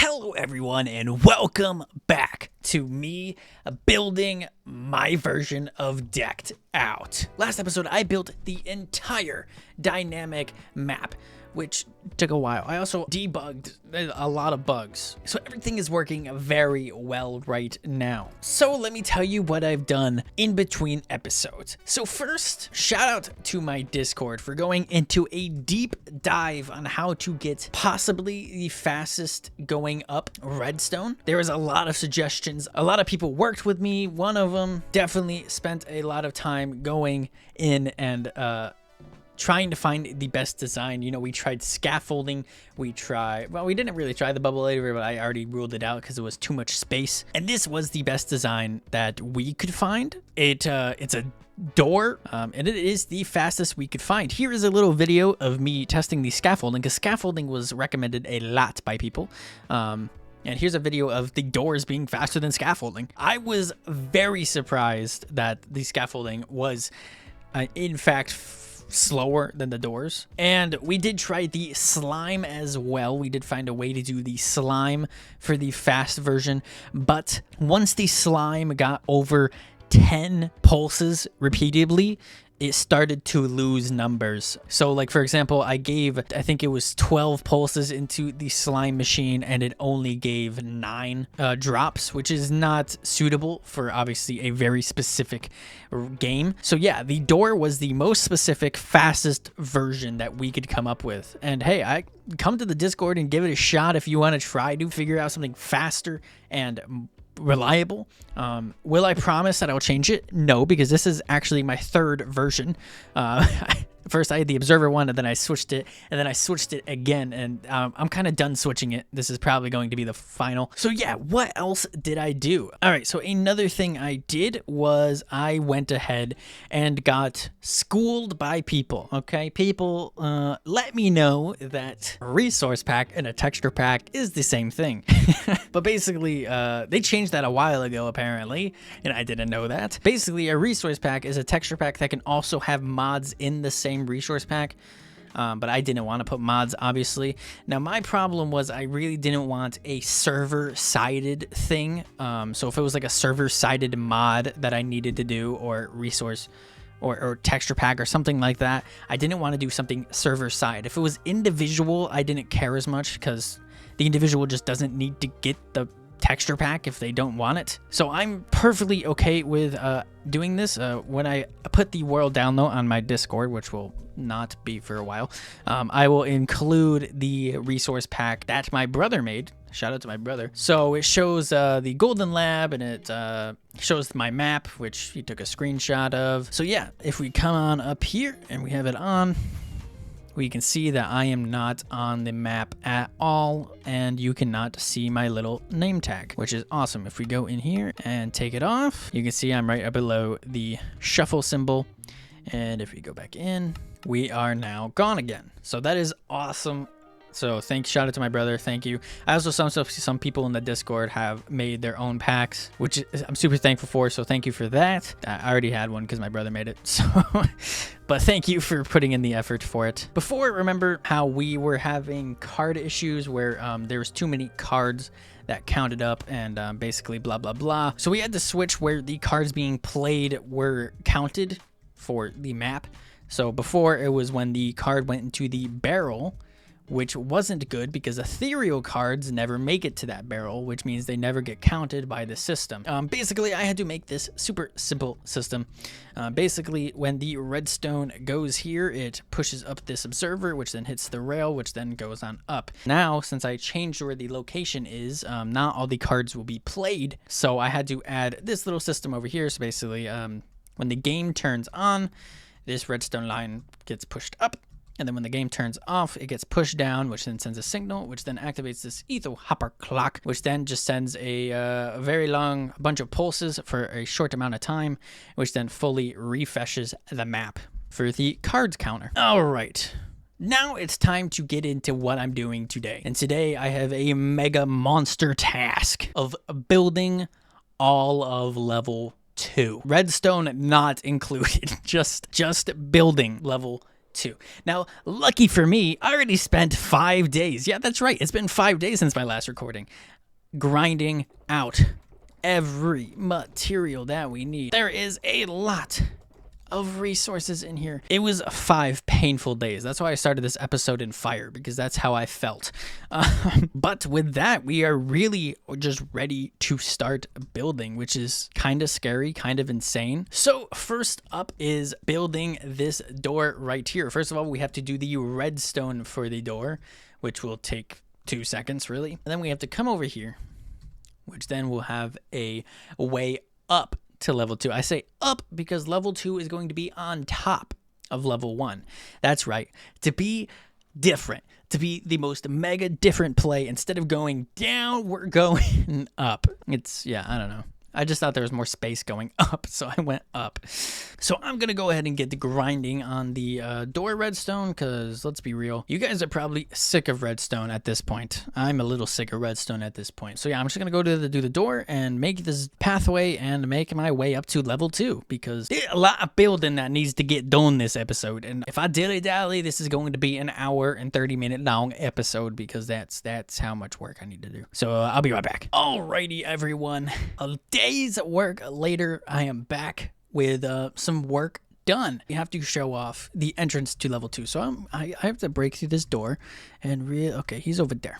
Hello everyone and welcome back to me building my version of Decked Out. Last episode I built the entire dynamic map, which took a while. I also debugged a lot of bugs, so everything is working very well right now. So let me tell you what I've done in between episodes. So first, shout out to my Discord for going into a deep dive on how to get possibly the fastest going up redstone. There was a lot of suggestions. A lot of people worked with me. One of them definitely spent a lot of time going in and trying to find the best design. You know, we tried scaffolding, we didn't really try the bubble elevator, but I already ruled it out because it was too much space. And this was the best design that we could find. It's a door, and it is the fastest we could find. Here is a little video of me testing the scaffolding, because scaffolding was recommended a lot by people. And here's a video of the doors being faster than scaffolding. I was very surprised that the scaffolding was, in fact, slower than the doors. And we did try the slime as well. We did find a way to do the slime for the fast version, but once the slime got over 10 pulses repeatedly, it started to lose numbers. So like, for example, I think it was 12 pulses into the slime machine and it only gave 9 drops, which is not suitable for obviously a very specific game. So yeah, the door was the most specific, fastest version that we could come up with. And hey, I come to the Discord and give it a shot if you want to try to figure out something faster and reliable. Will I promise that I'll change it? No, because this is actually my third version. First I had the observer one, and then I switched it, and then I switched it again, and I'm kind of done switching it. This is probably going to be the final. So yeah, what else did I do? All right, so another thing I did was I went ahead and got schooled by people. Okay, people let me know that a resource pack and a texture pack is the same thing. But basically, they changed that a while ago apparently, and I didn't know that. Basically, a resource pack is a texture pack that can also have mods in the same resource pack, but I didn't want to put mods, obviously. Now my problem was I really didn't want a server-sided thing. So if it was like a server-sided mod that I needed to do, or resource or texture pack or something like that, I didn't want to do something server-side. If it was individual, I didn't care as much, because the individual just doesn't need to get the texture pack if they don't want it. So I'm perfectly okay with doing this. When I put the world download on my Discord, which will not be for a while, I will include the resource pack that my brother made. Shout out to my brother. So it shows the golden lab, and it shows my map, which he took a screenshot of. So yeah, if we come on up here and we have it on, we can see that I am not on the map at all, and you cannot see my little name tag, which is awesome. If we go in here and take it off, you can see I'm right up below the shuffle symbol. And if we go back in, we are now gone again. So that is awesome. So shout out to my brother. Thank you. I also saw some people in the Discord have made their own packs, which I'm super thankful for. So thank you for that. I already had one because my brother made it. So, but thank you for putting in the effort for it. Before, remember how we were having card issues where there was too many cards that counted up, and basically blah, blah, blah. So we had to switch where the cards being played were counted for the map. So before, it was when the card went into the barrel, which wasn't good because ethereal cards never make it to that barrel, which means they never get counted by the system. Basically, I had to make this super simple system. Basically, when the redstone goes here, it pushes up this observer, which then hits the rail, which then goes on up. Now, since I changed where the location is, not all the cards will be played, so I had to add this little system over here. So basically, when the game turns on, this redstone line gets pushed up. And then when the game turns off, it gets pushed down, which then sends a signal, which then activates this ether hopper clock, which then just sends a very long bunch of pulses for a short amount of time, which then fully refreshes the map for the cards counter. All right. Now it's time to get into what I'm doing today. And today I have a mega monster task of building all of level 2. Redstone not included, just building level 2. Now, lucky for me, I already spent 5 days. Yeah, that's right. It's been 5 days since my last recording. Grinding out every material that we need. There is a lot of resources in here. It was 5 painful days. That's why I started this episode in fire, because that's how I felt. But with that, we are really just ready to start building, which is kind of scary, kind of insane. So first up is building this door right here. First of all, we have to do the redstone for the door, which will take 2 seconds really. And then we have to come over here, which then will have a way up to level 2. I say up because level 2 is going to be on top of level 1. That's right. To be different, to be the most mega different play, instead of going down, we're going up. It's, yeah, I don't know. I just thought there was more space going up, so I went up. So I'm going to go ahead and get the grinding on the door redstone, because let's be real, you guys are probably sick of redstone at this point. I'm a little sick of redstone at this point. So yeah, I'm just going to go to do the door and make this pathway and make my way up to level 2, because there's a lot of building that needs to get done this episode. And if I dilly-dally, this is going to be an hour and 30-minute long episode, because that's how much work I need to do. So I'll be right back. Alrighty, everyone. A day's work later, I am back with some work done. You have to show off the entrance to level 2. So I have to break through this door and okay, he's over there.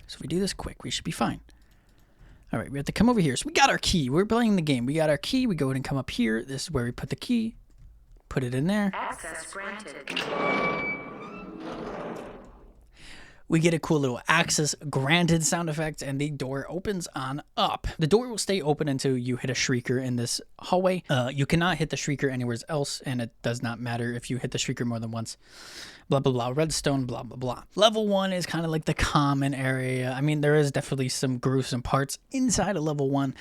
So if we do this quick, we should be fine. All right, we have to come over here. So we got our key. We're playing the game. We got our key. We go ahead and come up here. This is where we put the key. Put it in there. Access granted. We get a cool little access granted sound effect, and the door opens on up. The door will stay open until you hit a shrieker in this hallway. You cannot hit the shrieker anywhere else, and it does not matter if you hit the shrieker more than once. Blah, blah, blah. Redstone, blah, blah, blah. Level 1 is kind of like the common area. I mean, there is definitely some gruesome parts inside of level 1,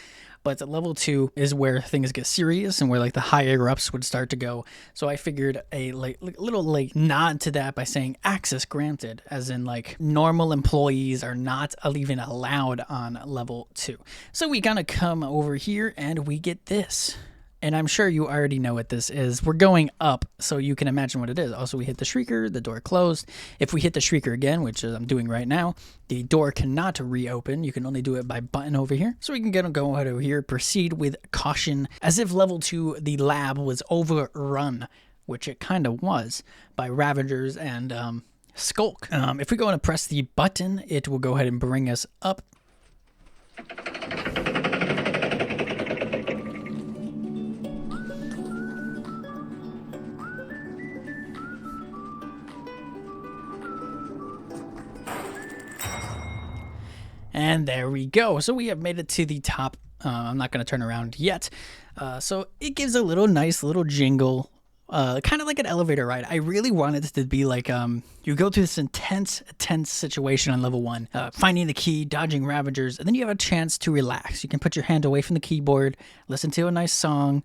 but level 2 is where things get serious and where like the higher ups would start to go. So I figured a little nod to that by saying access granted, as in like normal employees are not even allowed on level 2. So we kind of come over here and we get this. And I'm sure you already know what this is. We're going up, so you can imagine what it is. Also, we hit the shrieker, the door closed. If we hit the shrieker again, which I'm doing right now, the door cannot reopen. You can only do it by button over here. So we can go over here, proceed with caution, as if level 2, the lab was overrun, which it kind of was, by Ravagers and Skulk. If we go and press the button, it will go ahead and bring us up. And there we go. So we have made it to the top. I'm not going to turn around yet. So it gives a nice little jingle, kind of like an elevator ride. I really wanted it to be like you go through this intense situation on level 1, finding the key, dodging Ravagers, and then you have a chance to relax. You can put your hand away from the keyboard, listen to a nice song,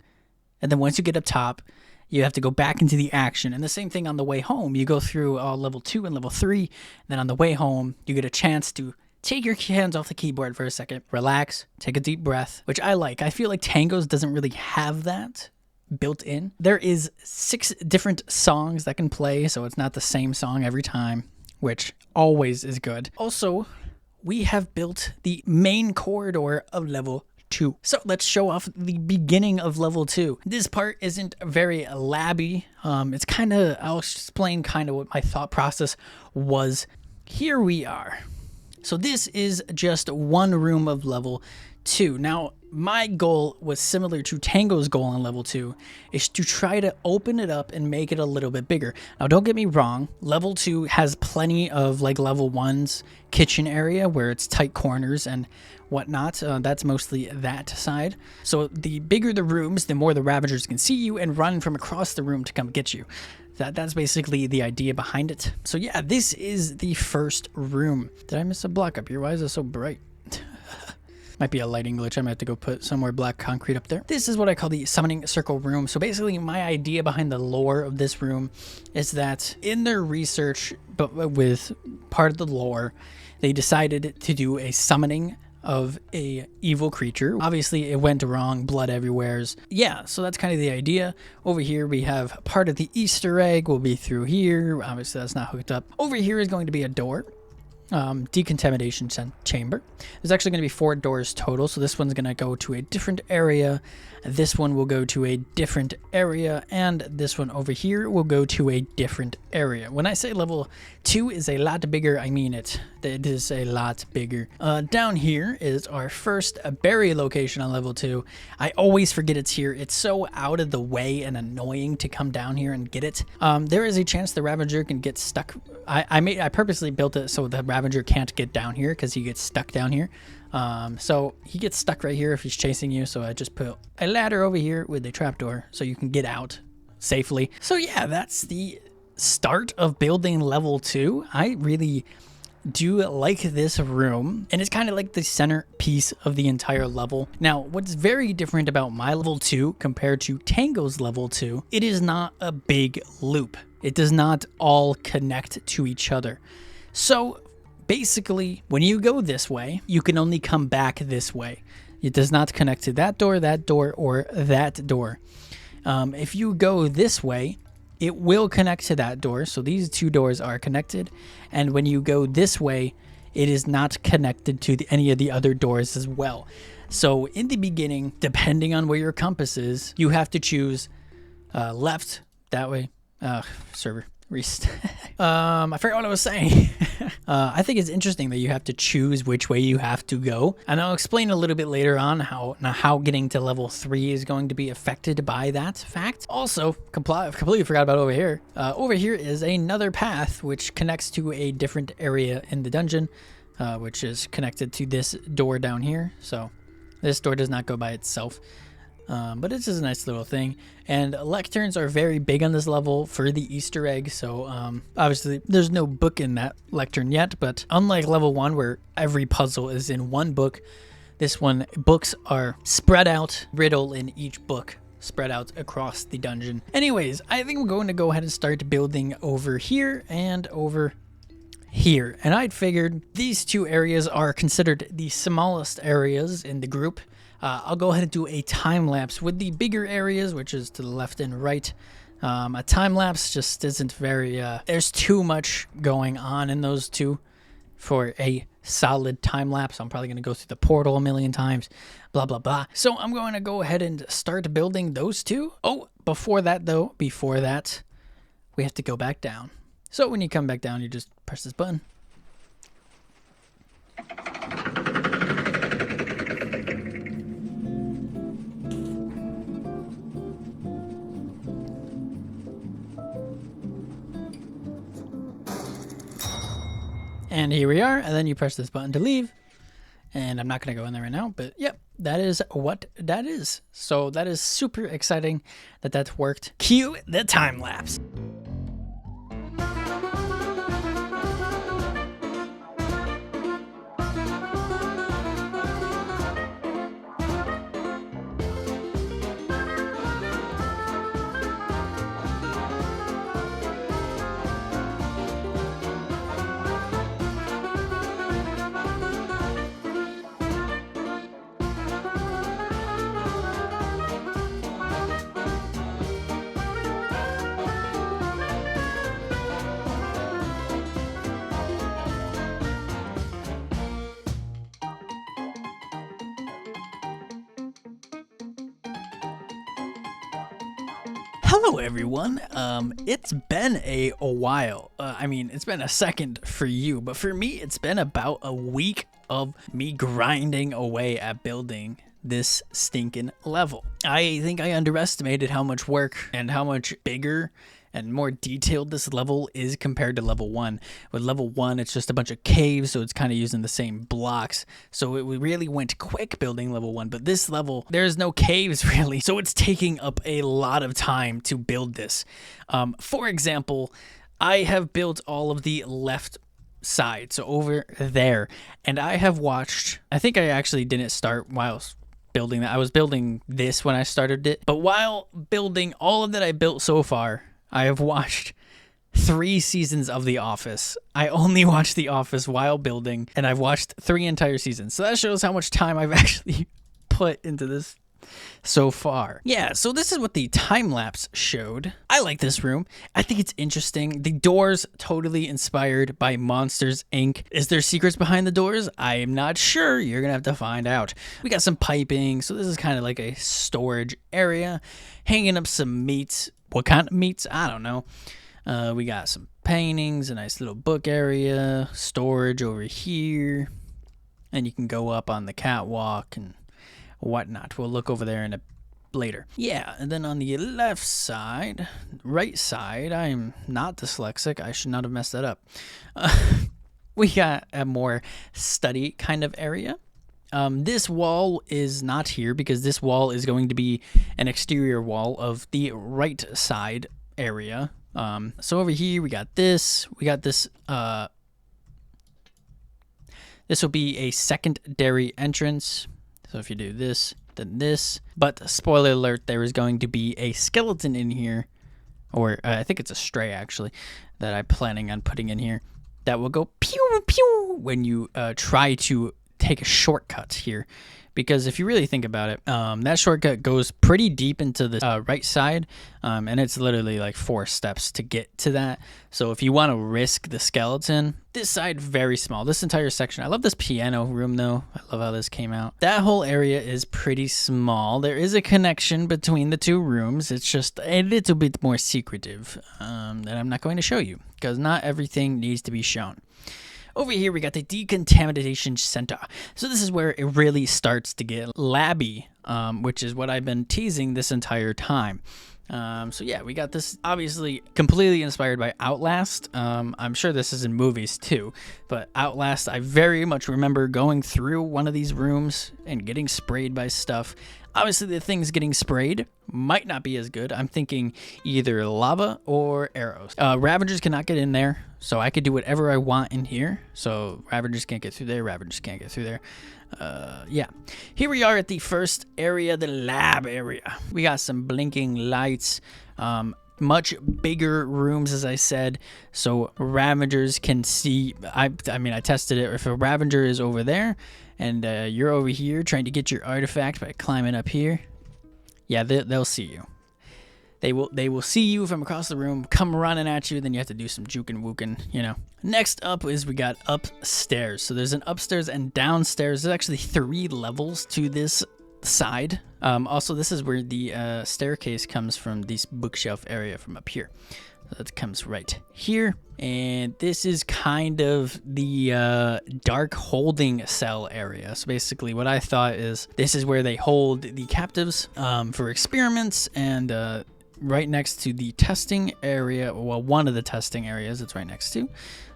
and then once you get up top, you have to go back into the action. And the same thing on the way home. You go through level 2 and level 3, and then on the way home, you get a chance to take your hands off the keyboard for a second, relax, take a deep breath, which I like. I feel like Tango's doesn't really have that built in. There is 6 different songs that can play, so it's not the same song every time, which always is good. Also, we have built the main corridor of level 2. So let's show off the beginning of level 2. This part isn't very labby. It's kind of, I'll explain kind of what my thought process was. Here we are. So this is just one room of level 2. Now, my goal was similar to Tango's goal on level 2, is to try to open it up and make it a little bit bigger. Now, don't get me wrong, level 2 has plenty of like level 1's kitchen area where it's tight corners and whatnot. That's mostly that side. So the bigger the rooms, the more the Ravagers can see you and run from across the room to come get you. That's basically the idea behind it. So yeah, this is the first room. Did I miss a block up here? Why is it so bright? Might be a lighting glitch. I might have to go put some more black concrete up there. This is what I call the summoning circle room. So basically my idea behind the lore of this room is that in their research, but with part of the lore, they decided to do a summoning of a evil creature. Obviously, it went wrong, blood everywhere. Yeah, so that's kind of the idea. Over here, we have part of the Easter egg will be through here. Obviously, that's not hooked up. Over here is going to be a door. Decontamination chamber. There's actually going to be 4 doors total, so this one's going to go to a different area, this one will go to a different area, and this one over here will go to a different area. When I say level 2 is a lot bigger, I mean it. It is a lot bigger. Down here is our first berry location on level 2. I always forget it's here. It's so out of the way and annoying to come down here and get it. There is a chance the Ravager can get stuck. I purposely built it so the Ravager can't get down here because he gets stuck down here. So he gets stuck right here if he's chasing you. So I just put a ladder over here with a trapdoor so you can get out safely. So yeah, that's the start of building level 2. I really do like this room, and it's kind of like the centerpiece of the entire level. Now, what's very different about my level 2 compared to Tango's level 2, it is not a big loop. It does not all connect to each other. So basically, when you go this way, you can only come back this way. It does not connect to that door, or that door. If you go this way, it will connect to that door. So these 2 doors are connected. And when you go this way, it is not connected to any of the other doors as well. So in the beginning, depending on where your compass is, you have to choose left, that way. Server restart. I forgot what I was saying. I think it's interesting that you have to choose which way you have to go, and I'll explain a little bit later on how getting to level 3 is going to be affected by that fact. Also, completely forgot about over here. Over here is another path which connects to a different area in the dungeon, which is connected to this door down here. So this door does not go by itself. But it's just a nice little thing. And lecterns are very big on this level for the Easter egg. So obviously there's no book in that lectern yet, but unlike level 1 where every puzzle is in one book, this one, books are spread out, riddle in each book, spread out across the dungeon. Anyways, I think I'm going to go ahead and start building over here and over here. And I'd figured these 2 areas are considered the smallest areas in the group. I'll go ahead and do a time lapse with the bigger areas, which is to the left and right. A time lapse just isn't very, there's too much going on in those 2 for a solid time lapse. I'm probably going to go through the portal a million times, blah, blah, blah. So I'm going to go ahead and start building those 2. Oh, before that, we have to go back down. So when you come back down, you just press this button. And here we are, and then you press this button to leave. And I'm not going to go in there right now, but yep, that is what that is. So that is super exciting that that worked. Cue the time lapse. Hello everyone. It's been a while. I mean, it's been a second for you, but for me, it's been about a week of me grinding away at building this stinking level. I think I underestimated how much work and how much bigger and more detailed this level is compared to level 1. With level 1, it's just a bunch of caves, so it's kind of using the same blocks. So it really went quick building level 1, but this level, there's no caves really. So it's taking up a lot of time to build this. For example, I have built all of the left side, so over there, and I have watched, I think I actually didn't start while building that. I was building this when I started it, but while building all of that I built so far, I have watched 3 seasons of The Office. I only watched The Office while building, and I've watched 3 entire seasons. So that shows how much time I've actually put into this so far. Yeah, so this is what the time lapse showed. I like this room. I think it's interesting. The doors totally inspired by Monsters Inc. Is there secrets behind the doors? I am not sure. You're gonna have to find out. We got some piping, so this is kind of like a storage area. Hanging up some meats. What kind of meats? I don't know. We got some paintings, a nice little book area, storage over here, and you can go up on the catwalk and whatnot. We'll look over there in a later. Yeah, and then on the left side, right side, I am not dyslexic. I should not have messed that up. We got a more study kind of area. This wall is not here because this wall is going to be an exterior wall of the right side area. So over here we got this. This will be a secondary entrance. So if you do this, then this. But spoiler alert, there is going to be a skeleton in here, or I think it's a stray actually, that I'm planning on putting in here that will go pew pew when you try to take a shortcut here. Because if you really think about it, that shortcut goes pretty deep into the right side, and it's literally like 4 steps to get to that. So if you want to risk the skeleton, this side very small. This entire section, I love this piano room though. I love how this came out. That whole area is pretty small. There is a connection between the 2 rooms. It's just a little bit more secretive that I'm not going to show you because not everything needs to be shown. Over here, we got the decontamination center. So this is where it really starts to get labby, which is what I've been teasing this entire time. So yeah, we got this obviously completely inspired by Outlast. I'm sure this is in movies too, but Outlast, I very much remember going through one of these rooms and getting sprayed by stuff. Obviously, the things getting sprayed might not be as good. I'm thinking either lava or arrows. Ravagers cannot get in there, so I could do whatever I want in here. So Ravagers can't get through there. Ravagers can't get through there. Yeah. Here we are at the first area, the lab area. We got some blinking lights. Much bigger rooms, as I said, so Ravagers can see. I mean, I tested it. If a Ravager is over there and you're over here trying to get your artifact by climbing up here, yeah, they'll see you. They will see you from across the room, come running at you, then you have to do some jukin' wookin', you know. Next up is we got upstairs. So there's an upstairs and downstairs. There's actually 3 levels to this side. Also, this is where the staircase comes from, this bookshelf area from up here. So that comes right here. And this is kind of the dark holding cell area. So basically what I thought is this is where they hold the captives for experiments, and right next to the testing area, well, one of the testing areas it's right next to.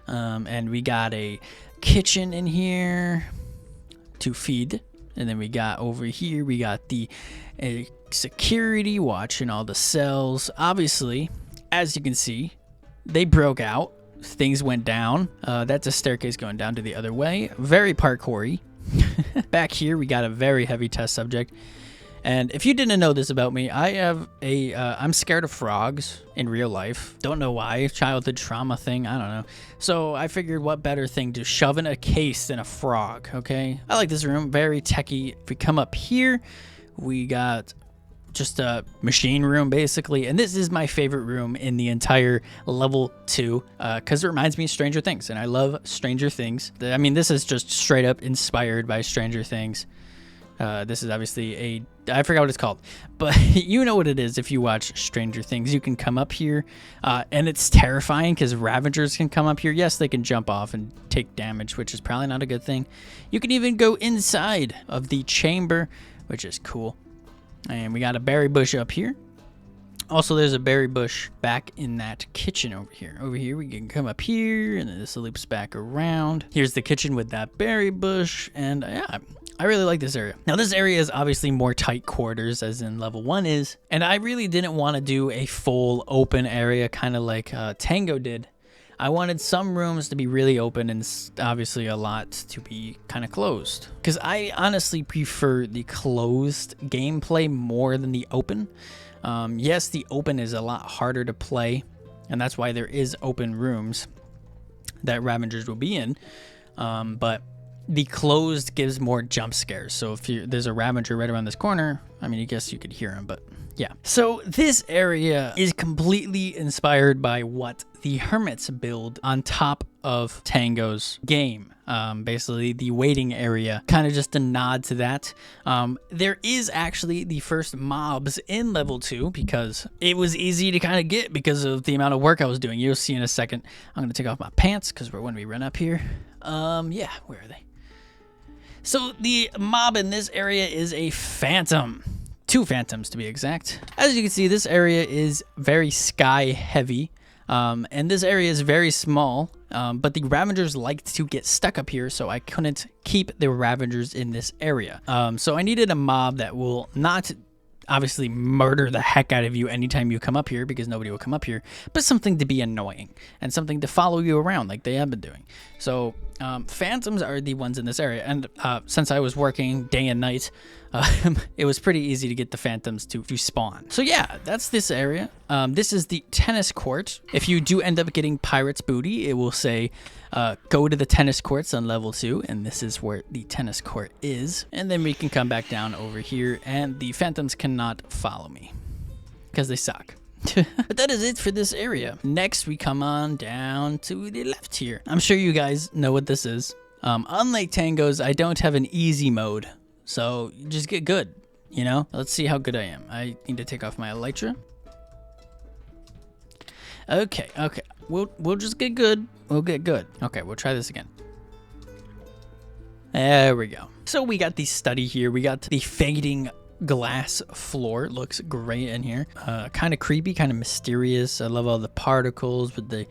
And we got a kitchen in here to feed. And then we got over here, we got the security watching all the cells. Obviously, as you can see, they broke out. Things went down. That's a staircase going down to the other way. Very parkour-y. Back here, we got a very heavy test subject. And if you didn't know this about me, I have I'm scared of frogs in real life. Don't know why, childhood trauma thing, I don't know. So I figured what better thing to shove in a case than a frog, okay? I like this room, very techy. If we come up here, we got just a machine room basically. And this is my favorite room in the entire level 2 because it reminds me of Stranger Things. And I love Stranger Things. I mean, this is just straight up inspired by Stranger Things. This is obviously I forgot what it's called, but you know what it is if you watch Stranger Things. You can come up here, and it's terrifying because Ravagers can come up here. Yes, they can jump off and take damage, which is probably not a good thing. You can even go inside of the chamber, which is cool. And we got a berry bush up here. Also, there's a berry bush back in that kitchen over here. Over here, we can come up here, and then this loops back around. Here's the kitchen with that berry bush, and yeah, I really like this area. Now, this area is obviously more tight quarters, as in level 1 is, and I really didn't want to do a full open area, kind of like Tango did. I wanted some rooms to be really open and obviously a lot to be kind of closed. Because I honestly prefer the closed gameplay more than the open. Yes, the open is a lot harder to play. and that's why there is open rooms that Ravengers will be in. But the closed gives more jump scares. So if there's a Ravager right around this corner, I mean, I guess you could hear him, but yeah. So this area is completely inspired by what the Hermits build on top of Tango's game. Basically the waiting area, kind of just a nod to that. There is actually the first mobs in level 2 because it was easy to kind of get because of the amount of work I was doing. You'll see in a second. I'm going to take off my pants because when we run up here, yeah, where are they? So the mob in this area is a phantom. 2 phantoms to be exact. As you can see, this area is very sky heavy. And this area is very small, but the Ravengers liked to get stuck up here, so I couldn't keep the Ravengers in this area. So I needed a mob that will not obviously murder the heck out of you anytime you come up here, because nobody will come up here, but something to be annoying and something to follow you around like they have been doing. So phantoms are the ones in this area, and since I was working day and night, it was pretty easy to get the phantoms to spawn. So yeah, that's this area. This is the tennis court. If you do end up getting pirate's booty, it will say go to the tennis courts on level 2, and this is where the tennis court is. And then we can come back down over here, and the phantoms cannot follow me because they suck. But that is it for this area. Next, we come on down to the left here. I'm sure you guys know what this is. Unlike Tango's, I don't have an easy mode, so you just get good, you know? Let's see how good I am. I need to take off my elytra. Okay. We'll just get good. We'll get good. Okay, we'll try this again. There we go. So we got the study here. We got the fading glass floor. Looks great in here. Kind of creepy, kind of mysterious. I love all the particles with the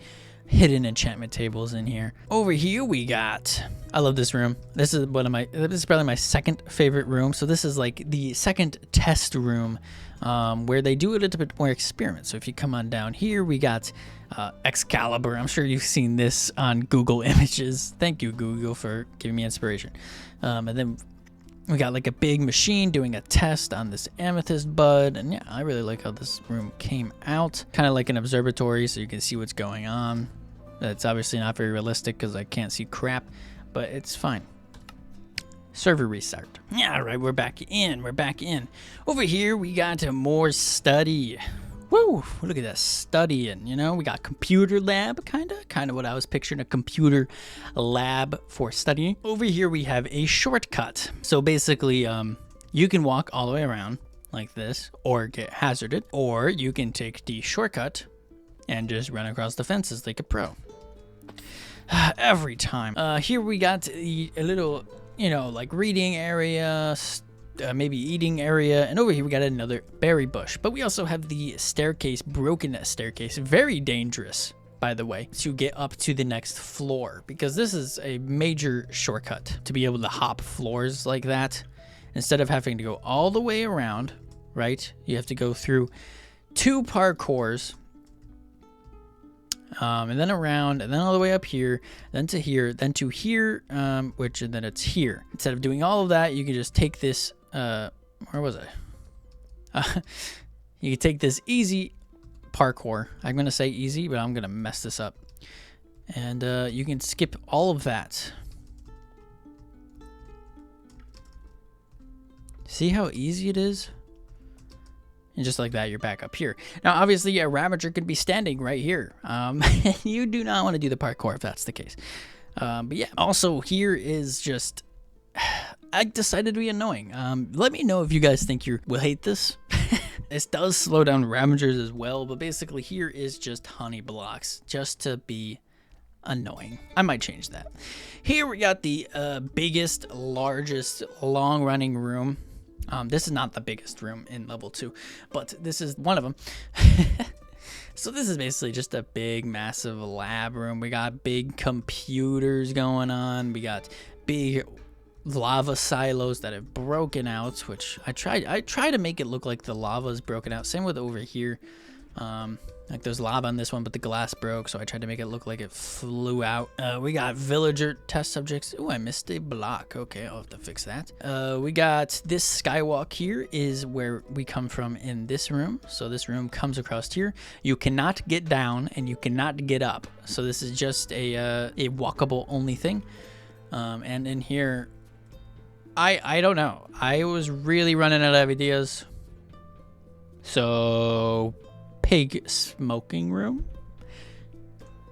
hidden enchantment tables in here. Over here we got, I love this room. This is probably my second favorite room. So this is like the second test room where they do a little bit more experiments. So if you come on down here, we got Excalibur. I'm sure you've seen this on Google Images. Thank you, Google, for giving me inspiration. And then we got like a big machine doing a test on this amethyst bud. And yeah, I really like how this room came out. Kind of like an observatory, so you can see what's going on. It's obviously not very realistic because I can't see crap, but it's fine. Server restart. Yeah, all right, we're back in. We're back in. Over here, we got more study. Woo, look at that studying, you know? We got computer lab, kind of what I was picturing, a computer lab for studying. Over here, we have a shortcut. So basically, you can walk all the way around like this or get hazarded, or you can take the shortcut and just run across the fences like a pro. Every time. Here we got a little, you know, like reading area, maybe eating area, and over here we got another berry bush. But we also have the staircase, broken staircase, very dangerous, by the way, to get up to the next floor, because this is a major shortcut to be able to hop floors like that. Instead of having to go all the way around, right, you have to go through 2 parkours, and then around, and then all the way up here, then to here, then to here, and then it's here. Instead of doing all of that, you can just take this, where was I? You can take this easy parkour. I'm going to say easy, but I'm going to mess this up. And you can skip all of that. See how easy it is? And just like that, you're back up here. Now, obviously, a Ravager could be standing right here. You do not want to do the parkour if that's the case. But yeah, also here is just, I decided to be annoying. Let me know if you guys think you will hate this. This does slow down Ravagers as well, but basically here is just honey blocks just to be annoying. I might change that. Here we got the biggest, largest, long-running room. This is not the biggest room in level 2, but this is one of them. So this is basically just a big, massive lab room. We got big computers going on. We got big lava silos that have broken out, which I try to make it look like the lava is broken out. Same with over here. Like there's lava on this one, but the glass broke, so I tried to make it look like it flew out. We got villager test subjects. Ooh, I missed a block. Okay, I'll have to fix that. We got this skywalk here is where we come from in this room. So this room comes across here. You cannot get down and you cannot get up. So this is just a walkable only thing. And in here, I don't know. I was really running out of ideas. So pig smoking room.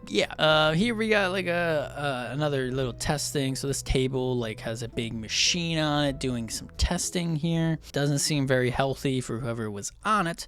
Yeah, here we got like another little testing. So this table like has a big machine on it doing some testing here. Doesn't seem very healthy for whoever was on it.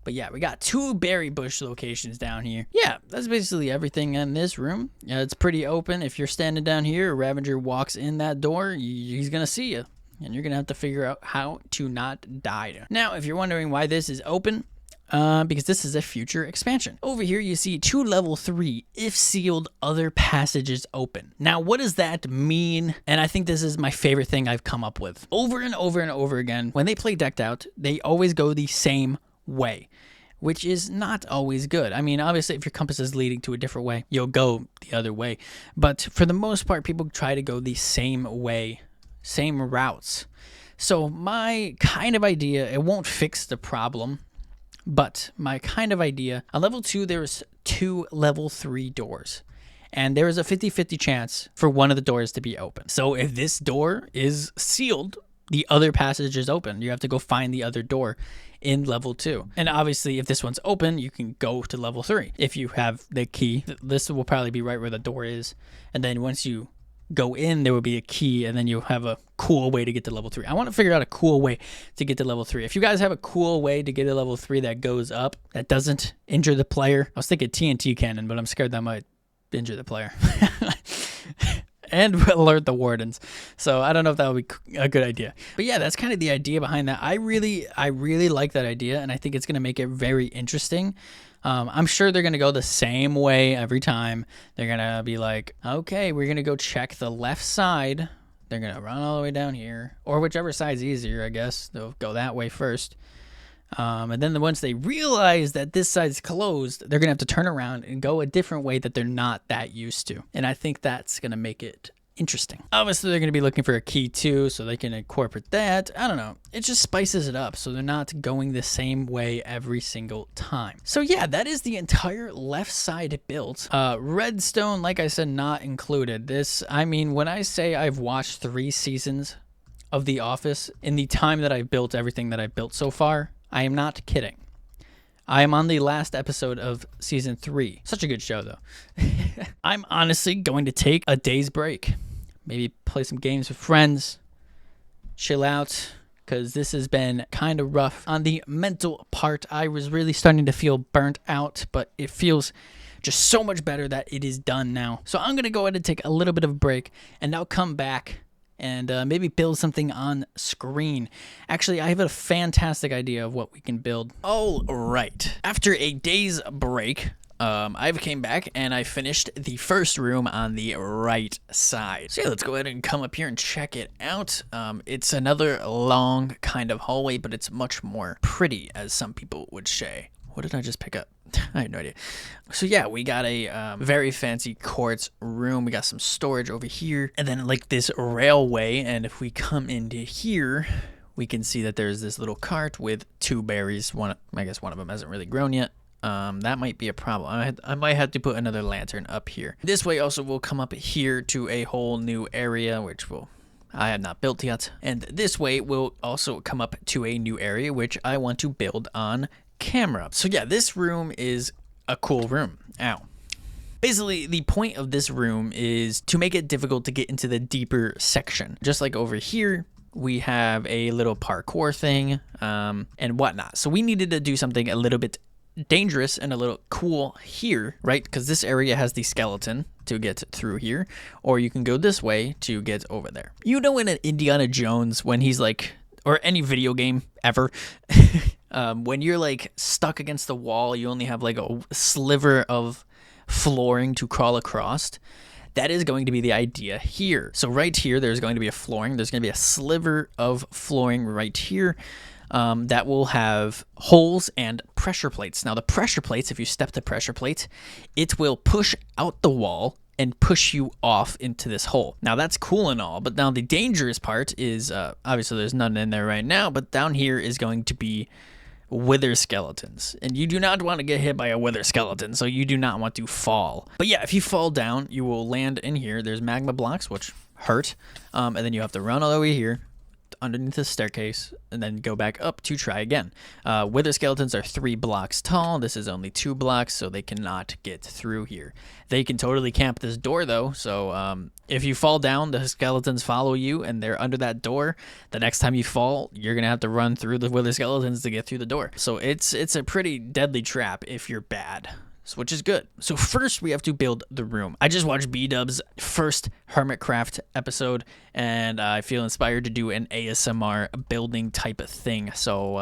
But yeah, we got 2 berry bush locations down here. Yeah, that's basically everything in this room. It's pretty open. If you're standing down here, a Ravager walks in that door, he's gonna see you. And you're gonna have to figure out how to not die. Now, if you're wondering why this is open, because this is a future expansion. Over here, you see 2 level 3, if sealed, other passages open. Now, what does that mean? And I think this is my favorite thing I've come up with. Over and over and over again, when they play Decked Out, they always go the same way, which is not always good. I mean, obviously, if your compass is leading to a different way, you'll go the other way. But for the most part, people try to go the same way, same routes. So my kind of idea, it won't fix the problem, but my kind of idea, on level 2, there's 2 level 3 doors. And there is a 50-50 chance for one of the doors to be open. So if this door is sealed, the other passage is open. You have to go find the other door in level 2. And obviously, if this one's open, you can go to level 3. If you have the key, this will probably be right where the door is. And then once you go in, there will be a key, and then you'll have a cool way to get to level 3. I want to figure out a cool way to get to level 3. If you guys have a cool way to get to level 3 that goes up, that doesn't injure the player. I was thinking TNT cannon, but I'm scared that might injure the player. And alert the wardens. So I don't know if that would be a good idea. But yeah, that's kind of the idea behind that. I really like that idea, and I think it's going to make it very interesting. I'm sure they're going to go the same way every time. They're going to be like, okay, we're going to go check the left side. They're going to run all the way down here, or whichever side's easier, I guess. They'll go that way first. And then once they realize that this side's closed, they're going to have to turn around and go a different way that they're not that used to. And I think that's going to make it interesting. Obviously, they're going to be looking for a key too, so they can incorporate that. I don't know. It just spices it up, so they're not going the same way every single time. So yeah, that is the entire left side built. Redstone, like I said, not included. This, I mean, when I say I've watched 3 seasons of The Office in the time that I've built everything that I've built so far, I am not kidding. I am on the last episode of season 3. Such a good show, though. I'm honestly going to take a day's break. Maybe play some games with friends. Chill out. Because this has been kind of rough. On the mental part, I was really starting to feel burnt out. But it feels just so much better that it is done now. So I'm going to go ahead and take a little bit of a break. And I'll come back and maybe build something on screen. Actually, I have a fantastic idea of what we can build. All right. After a day's break, I came back and I finished the first room on the right side. So yeah, let's go ahead and come up here and check it out. It's another long kind of hallway, but it's much more pretty, as some people would say. What did I just pick up? I have no idea. So yeah, we got a very fancy quartz room. We got some storage over here, and then like this railway. And if we come into here, we can see that there's this little cart with 2 berries. I guess one of them hasn't really grown yet. That might be a problem. I might have to put another lantern up here. This way also will come up here to a whole new area, which I have not built yet. And this way will also come up to a new area, which I want to build on camera. So yeah, this room is a cool room. Ow. Basically, the point of this room is to make it difficult to get into the deeper section. Just like over here, we have a little parkour thing and whatnot. So we needed to do something a little bit dangerous and a little cool here, right? Because this area has the skeleton to get through here, or you can go this way to get over there. You know, in an Indiana Jones, when he's like, or any video game ever, when you're like stuck against the wall, you only have like a sliver of flooring to crawl across. That is going to be the idea here. So right here, there's going to be a flooring. There's going to be a sliver of flooring right here. that will have holes and pressure plates. Now the pressure plates, if you step the pressure plate, it will push out the wall and push you off into this hole. Now that's cool and all, but now the dangerous part is, obviously there's none in there right now, but down here is going to be wither skeletons, and you do not want to get hit by a wither skeleton, so you do not want to fall. But yeah, if you fall down, you will land in here. There's magma blocks, which hurt, and then you have to run all the way here underneath the staircase and then go back up to try again. Wither skeletons are 3 blocks tall. This is only 2 blocks, so they cannot get through here. They can totally camp this door though, so if you fall down, the skeletons follow you and they're under that door. The next time you fall, you're gonna have to run through the wither skeletons to get through the door. So it's a pretty deadly trap if you're bad, which is good. So first we have to build the room. I just watched B-Dub's first Hermitcraft episode, and I feel inspired to do an ASMR building type of thing. So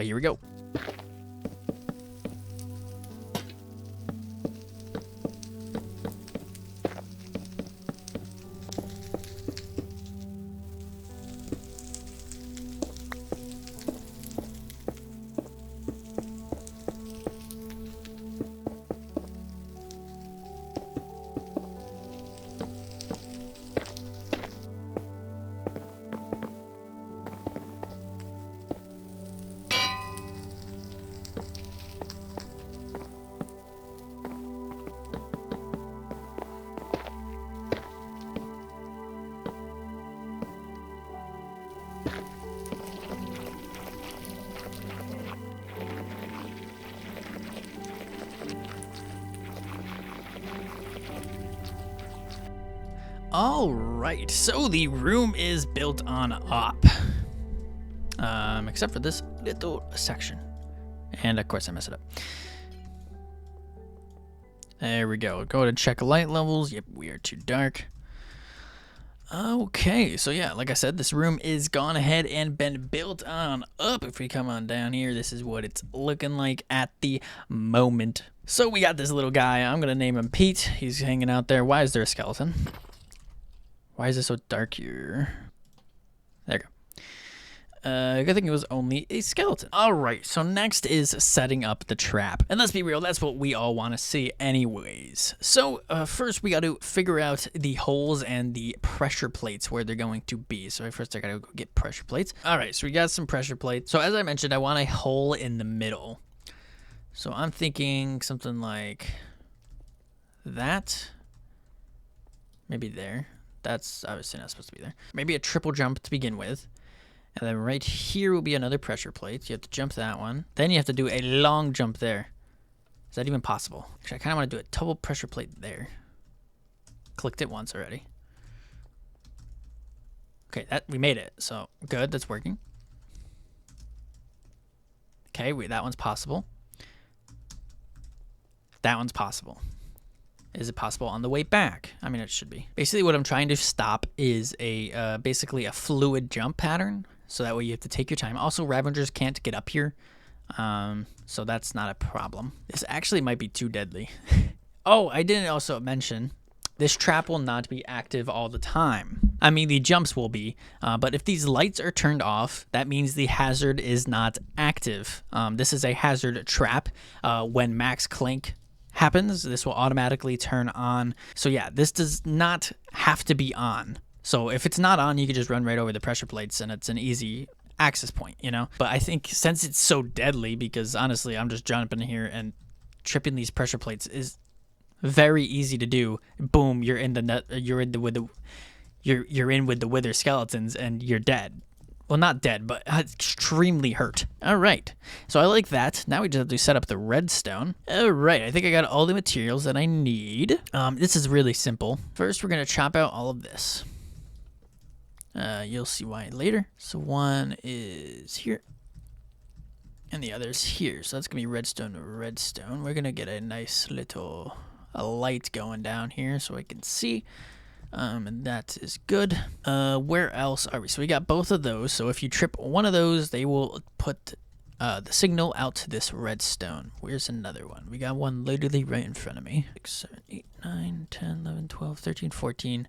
here we go. All right, so the room is built on up, except for this little section, and of course I messed it up. There we go. Go to check light levels. Yep, we are too dark. Okay, so yeah, like I said, this room is gone ahead and been built on up. If we come on down here, this is what it's looking like at the moment. So we got this little guy. I'm gonna name him Pete. He's hanging out there. Why is there a skeleton? Why is it so dark here? There you go. Good thing it was only a skeleton. All right, so next is setting up the trap. And let's be real, that's what we all want to see anyways. So first we got to figure out the holes and the pressure plates where they're going to be. So first I got to go get pressure plates. All right, so we got some pressure plates. So as I mentioned, I want a hole in the middle. So I'm thinking something like that. Maybe there. That's obviously not supposed to be there. Maybe a triple jump to begin with. And then right here will be another pressure plate. You have to jump that one. Then you have to do a long jump there. Is that even possible? Actually, I kind of want to do a double pressure plate there. Clicked it once already. Okay, we made it. So good, that's working. Okay, that one's possible. That one's possible. Is it possible on the way back? I mean, it should be. Basically, what I'm trying to stop is basically a fluid jump pattern. So that way you have to take your time. Also, Ravengers can't get up here. So that's not a problem. This actually might be too deadly. Oh, I didn't also mention, this trap will not be active all the time. I mean, the jumps will be, but if these lights are turned off, that means the hazard is not active. This is a hazard trap. When max clink happens, this will automatically turn on. So yeah, this does not have to be on. So if it's not on, you can just run right over the pressure plates and it's an easy access point, you know? But I think since it's so deadly, because honestly, I'm just jumping in here and tripping these pressure plates is very easy to do. Boom, you're in the net, you're in with the wither skeletons and you're dead. Well, not dead, but extremely hurt. All right, so I like that. Now we just have to set up the redstone. All right, I think I got all the materials that I need. This is really simple. First, we're gonna chop out all of this. You'll see why later. So one is here, and the other's here. So that's gonna be redstone to redstone. We're gonna get a nice little light going down here so I can see. And that is good. Where else are we? So we got both of those. So if you trip one of those, they will put the signal out to this redstone. Where's another one? We got one literally right in front of me. 6, 7, 8, 9, 10, 11, 12, 13, 14.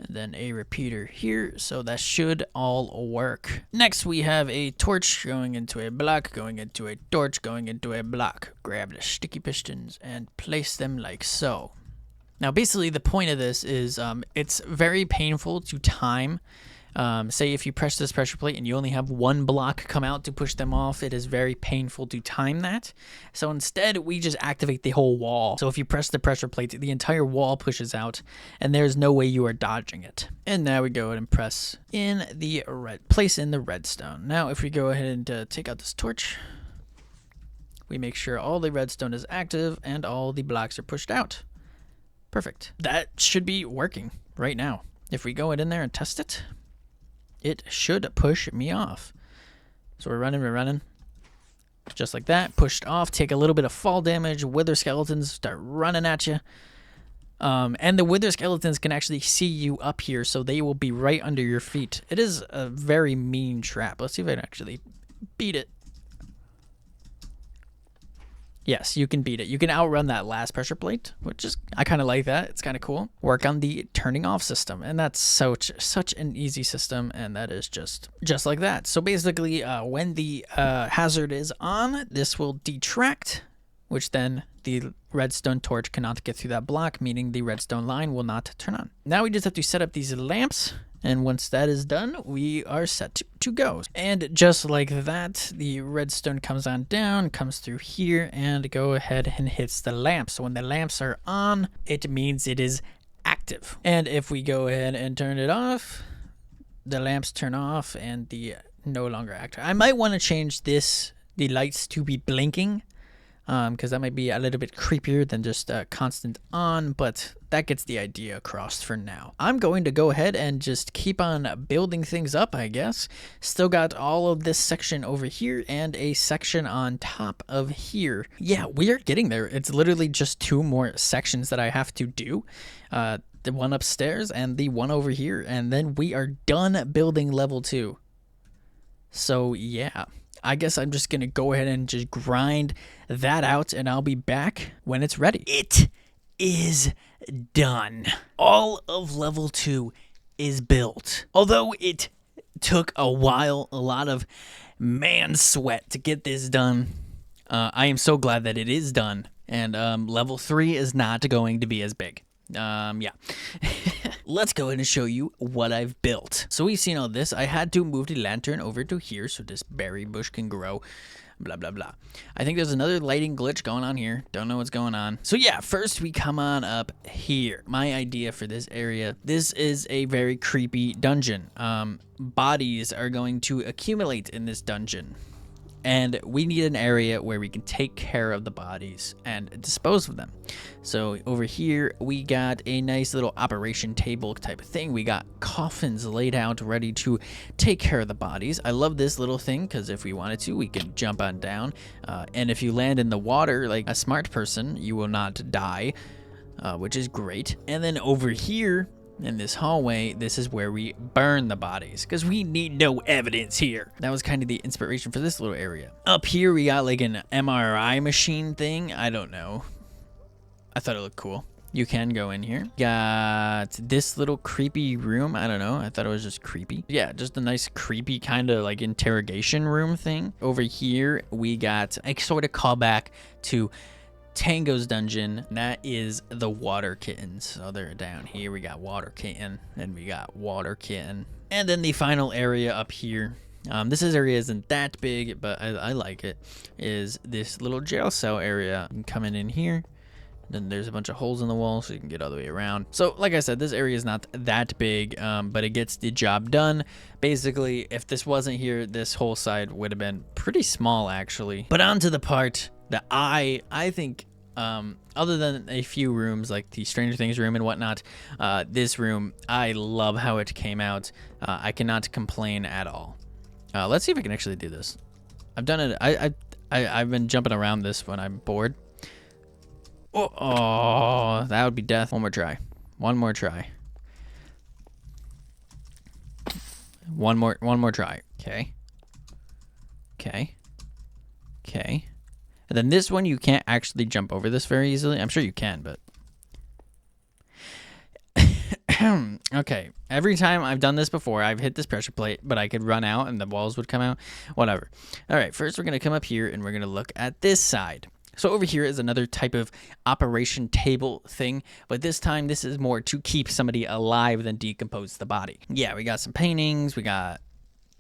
And then a repeater here, so that should all work. Next, we have a torch going into a block, going into a torch, going into a block. Grab the sticky pistons and place them like so. Now, basically, the point of this is it's very painful to time. Say if you press this pressure plate and you only have one block come out to push them off, it is very painful to time that. So instead, we just activate the whole wall. So if you press the pressure plate, the entire wall pushes out, and there's no way you are dodging it. And now we go ahead and press in the place in the redstone. Now, if we go ahead and take out this torch, we make sure all the redstone is active and all the blocks are pushed out. Perfect. That should be working right now. If we go in there and test it, it should push me off. So we're running. Just like that, pushed off, take a little bit of fall damage, wither skeletons start running at you. And the wither skeletons can actually see you up here, so they will be right under your feet. It is a very mean trap. Let's see if I can actually beat it. Yes, you can beat it. You can outrun that last pressure plate, which is, I kind of like that. It's kind of cool. Work on the turning off system, and that's such an easy system, and that is just like that. So basically, when the hazard is on, this will detract, which then the redstone torch cannot get through that block, meaning the redstone line will not turn on. Now we just have to set up these lamps, and once that is done, we are set to go. And just like that, the redstone comes on down, comes through here, and go ahead and hits the lamps. So when the lamps are on, it means it is active. And if we go ahead and turn it off, the lamps turn off and the no longer active. I might want to change the lights to be blinking, because that might be a little bit creepier than just constant on, but that gets the idea across for now. I'm going to go ahead and just keep on building things up, I guess. Still got all of this section over here and a section on top of here. Yeah, we are getting there. It's literally just 2 more sections that I have to do. The one upstairs and the one over here, and then we are done building level 2. So yeah, I guess I'm just going to go ahead and just grind that out, and I'll be back when it's ready. It is done. All of level 2 is built. Although it took a while, a lot of man sweat to get this done, I am so glad that it is done. And level 3 is not going to be as big. Yeah. Let's go ahead and show you what I've built. So we've seen all this. I had to move the lantern over to here so this berry bush can grow. Blah, blah, blah. I think there's another lighting glitch going on here. Don't know what's going on. So yeah, first we come on up here. My idea for this area. This is a very creepy dungeon. Bodies are going to accumulate in this dungeon. And we need an area where we can take care of the bodies and dispose of them. So over here, we got a nice little operation table type of thing. We got coffins laid out ready to take care of the bodies. I love this little thing because if we wanted to, we can jump on down. And if you land in the water like a smart person, you will not die, which is great. And then over here, in this hallway, this is where we burn the bodies because we need no evidence here. That was kind of the inspiration for this little area. Up here, we got like an MRI machine thing. I don't know. I thought it looked cool. You can go in here. Got this little creepy room. I don't know. I thought it was just creepy. Yeah, just a nice creepy kind of like interrogation room thing. Over here, we got a sort of callback to Tango's dungeon. That is the water kittens. So they're down here. We got water kitten and we got water kitten. And then the final area up here. This area isn't that big, but I like it. Is this little jail cell area. You can come in here. Then there's a bunch of holes in the wall so you can get all the way around. So like I said, this area is not that big, but it gets the job done. Basically, if this wasn't here, this whole side would have been pretty small actually. But on to the part that I think, other than a few rooms like the Stranger Things room and whatnot, this room, I love how it came out. I cannot complain at all. Let's see if I can actually do this. I've done it. I've been jumping around this when I'm bored. Oh, that would be death. One more try. One more try. One more try. Okay. Okay. Okay. And then this one, you can't actually jump over this very easily. I'm sure you can, but Okay, every time I've done this before, I've hit this pressure plate, but I could run out and the walls would come out. Whatever. All right, first we're going to come up here and we're going to look at this side. So over here is another type of operation table thing, but this time this is more to keep somebody alive than decompose the body. Yeah, we got some paintings, we got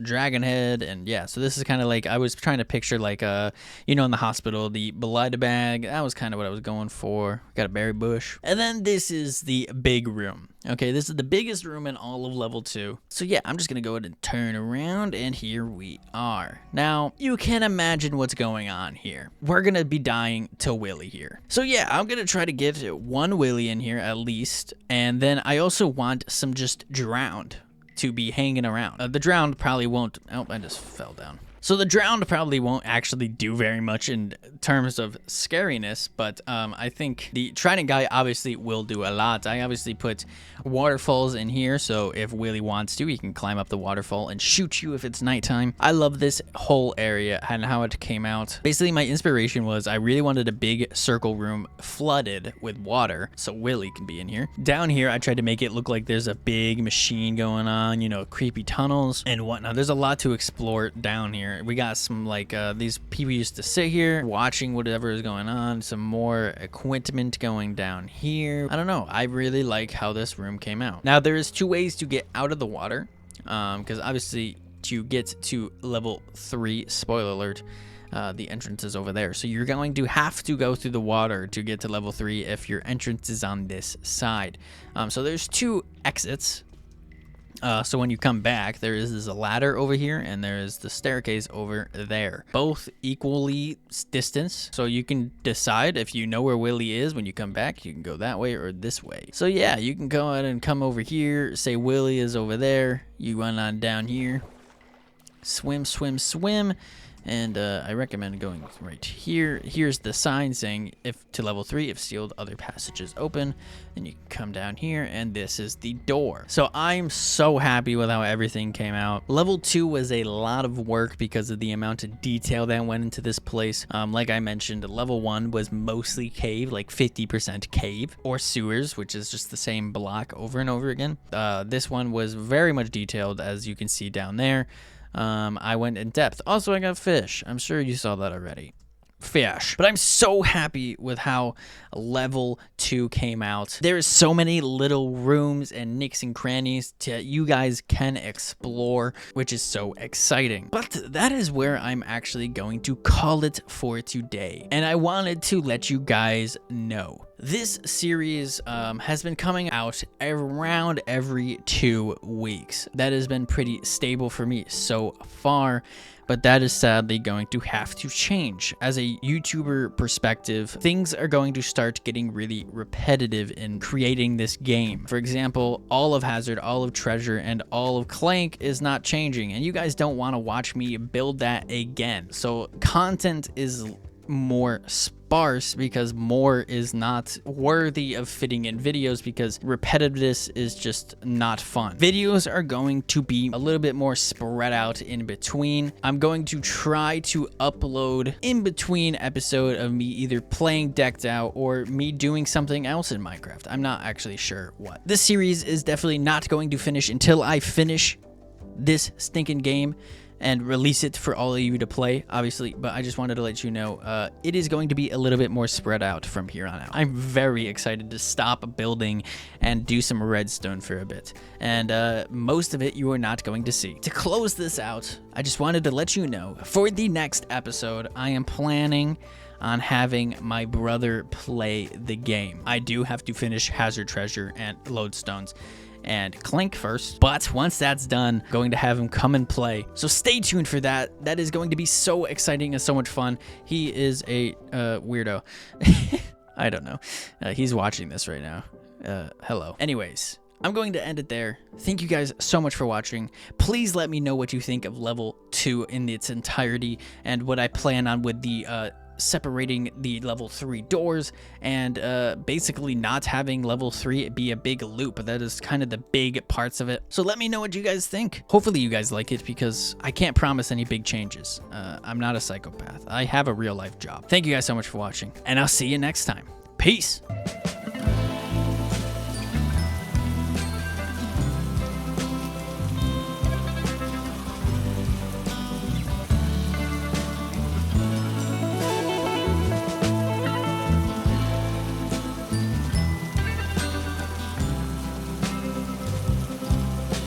dragon head, and yeah, so this is kind of like, I was trying to picture like you know, in the hospital, the Belida bag. That was kind of what I was going for. We got a berry bush, and then this is the big room. Okay, this is the biggest room in all of level 2. So yeah, I'm just gonna go ahead and turn around, and here we are. Now you can imagine what's going on here. We're gonna be dying to Willy here. So yeah, I'm gonna try to get one Willy in here at least, and then I also want some just drowned to be hanging around. The drowned probably won't. Oh, I just fell down. So the drowned probably won't actually do very much in terms of scariness, but I think the trident guy obviously will do a lot. I obviously put waterfalls in here, so if Willy wants to, he can climb up the waterfall and shoot you if it's nighttime. I love this whole area and how it came out. Basically, my inspiration was I really wanted a big circle room flooded with water, so Willy can be in here. Down here, I tried to make it look like there's a big machine going on, you know, creepy tunnels and whatnot. There's a lot to explore down here. We got some like these people used to sit here watching whatever is going on. Some more equipment going down here. I don't know. I really like how this room came out. Now there is 2 ways to get out of the water, because obviously to get to level 3, spoiler alert, the entrance is over there. So you're going to have to go through the water to get to level 3 if your entrance is on this side. So there's 2 exits. So when you come back, there is a ladder over here, and there is the staircase over there. Both equally distance, so you can decide if you know where Willy is when you come back. You can go that way or this way. So yeah, you can go ahead and come over here, say Willy is over there. You run on down here, swim, swim, swim. And I recommend going right here. Here's the sign saying if to level 3, if sealed, other passages open. Then you can come down here, and this is the door. So I'm so happy with how everything came out. Level 2 was a lot of work because of the amount of detail that went into this place. Like I mentioned, level 1 was mostly cave, like 50% cave, or sewers, which is just the same block over and over again. This one was very much detailed, as you can see down there. I went in depth. Also, I got fish. I'm sure you saw that already. Fish. But I'm so happy with how level 2 came out. There is so many little rooms and nooks and crannies you guys can explore, which is so exciting. But that is where I'm actually going to call it for today. And I wanted to let you guys know. This series has been coming out around every 2 weeks. That has been pretty stable for me so far, but that is sadly going to have to change. As a YouTuber perspective, things are going to start getting really repetitive in creating this game. For example, all of Hazard, all of Treasure, and all of Clank is not changing, and you guys don't want to watch me build that again. So content is more sparse because more is not worthy of fitting in videos because repetitiveness is just not fun. Videos are going to be a little bit more spread out in between. I'm going to try to upload in between episode of me either playing Decked Out or me doing something else in Minecraft. I'm not actually sure what. This series is definitely not going to finish until I finish this stinking game and release it for all of you to play, obviously, but I just wanted to let you know it is going to be a little bit more spread out from here on out. I'm very excited to stop building and do some redstone for a bit, and most of it you are not going to see. To close this out, I just wanted to let you know, for the next episode, I am planning on having my brother play the game. I do have to finish Hazard Treasure and Lodestones and Clink first, but once that's done, going to have him come and play. So stay tuned for that. That is going to be so exciting and so much fun. He is a weirdo. I don't know. He's watching this right now. Hello. Anyways, I'm going to end it there. Thank you guys so much for watching. Please let me know what you think of level 2 in its entirety and what I plan on with the separating the level 3 doors and basically not having level 3 be a big loop. That is kind of the big parts of it. So let me know what you guys think. Hopefully you guys like it because I can't promise any big changes. I'm not a psychopath. I have a real life job. Thank you guys so much for watching, and I'll see you next time. Peace.